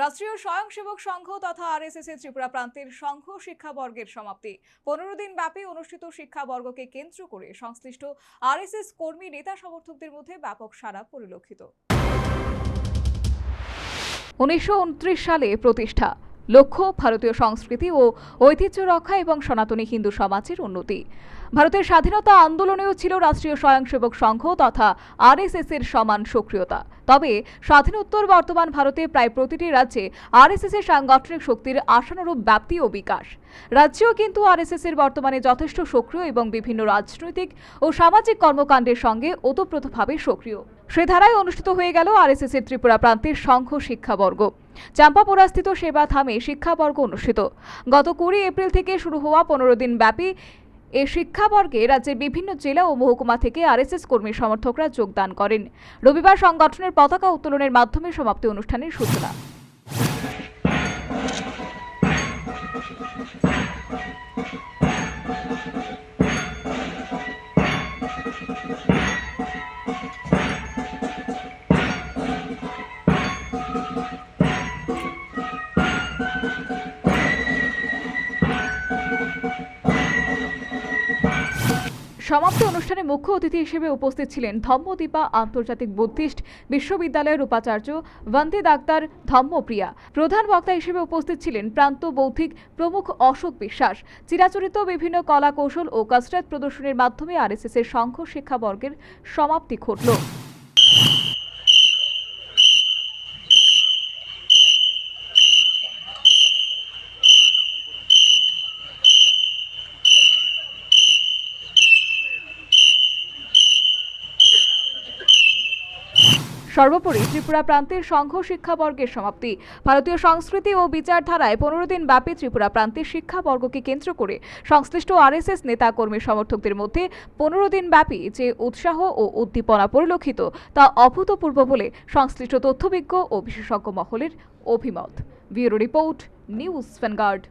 রাষ্ট্রীয় স্বয়ংসেবক সংঘ তথা আরএসএস এর ত্রিপুরা প্রান্তের সংঘ শিক্ষাবর্গের সমাপ্তি। 15 দিন ব্যাপী অনুষ্ঠিত শিক্ষাবর্গকে কেন্দ্র করে সংশ্লিষ্ট আরএসএস কর্মী নেতা সমর্থকদের মধ্যে ব্যাপক সাড়া পরিলক্ষিত। 1929 সালে প্রতিষ্ঠা, লক্ষ্য ভারতীয় সংস্কৃতি ও ঐতিহ্য রক্ষা এবং সনাতনী হিন্দু সমাজের উন্নতি। ভারতের স্বাধীনতা আন্দোলনেও ছিল রাষ্ট্রীয় স্বয়ংসেবক সংঘ তথা আরএসএস এর সমান সক্রিয়তা। তবে স্বাধীনোত্তর বর্তমান ভারতে প্রায় প্রতিটি রাজ্যে আরএসএস এর সাংগঠনিক শক্তির আশানুরূপ ব্যাপ্তি ও বিকাশ। রাজ্যেও কিন্তু আরএসএস এর বর্তমানে যথেষ্ট সক্রিয় এবং বিভিন্ন রাজনৈতিক ও সামাজিক কর্মকাণ্ডের সঙ্গে ওতপ্রোতভাবে সক্রিয়। সে ধারায় অনুষ্ঠিত হয়ে গেল আরএসএস এর ত্রিপুরা প্রান্তের সংঘ শিক্ষাবর্গ। চাম্পাপুরাস্থিত সেবা ধামে শিক্ষাবর্গ অনুষ্ঠিত। গত 20 এপ্রিল থেকে শুরু হওয়া 15 দিন ব্যাপী এই শিক্ষাবর্গে রাজ্যের বিভিন্ন জেলা ও মহকুমা থেকে আরএসএস কর্মী সমর্থকরা যোগদান করেন। রবিবার সংগঠনের পতাকা উত্তোলনের মাধ্যমে সমাপ্তি অনুষ্ঠানের সূচনা। সমাপ্তি অনুষ্ঠানে মুখ্য অতিথি হিসেবে উপস্থিত ছিলেন ধম্মদীপা আন্তর্জাতিক বুদ্ধিস্ট বিশ্ববিদ্যালয়ের উপাচার্য বন্দে ডাক্তার ধম্মপ্রিয়া। প্রধান বক্তা হিসেবে উপস্থিত ছিলেন প্রান্ত বৌদ্ধিক প্রমুখ অশোক বিশ্বাস। চিরাচরিত বিভিন্ন কলা কৌশল ও কসরত প্রদর্শনের মাধ্যমে আরএসএস এর সংঘ শিক্ষাবর্গের সমাপ্তি ঘটল। সর্বোপরি ত্রিপুরা প্রান্তের সংঘ শিক্ষাবর্গের সমাপ্তি। ভারতীয় সংস্কৃতি ও বিচারধারায় 15 দিন ব্যাপী ত্রিপুরা প্রান্তের শিক্ষাবর্গকে কেন্দ্র করে সংশ্লিষ্ট আরএসএস নেতা কর্মী সমর্থকদের মধ্যে 15 দিন ব্যাপী যে উৎসাহ ও উদ্দীপনা পরিলক্ষিত তা অভূতপূর্ব বলে সংশ্লিষ্ট তথ্যবিজ্ঞ ও বিশেষজ্ঞ মহলের অভিমত। Bureau report, news vanguard.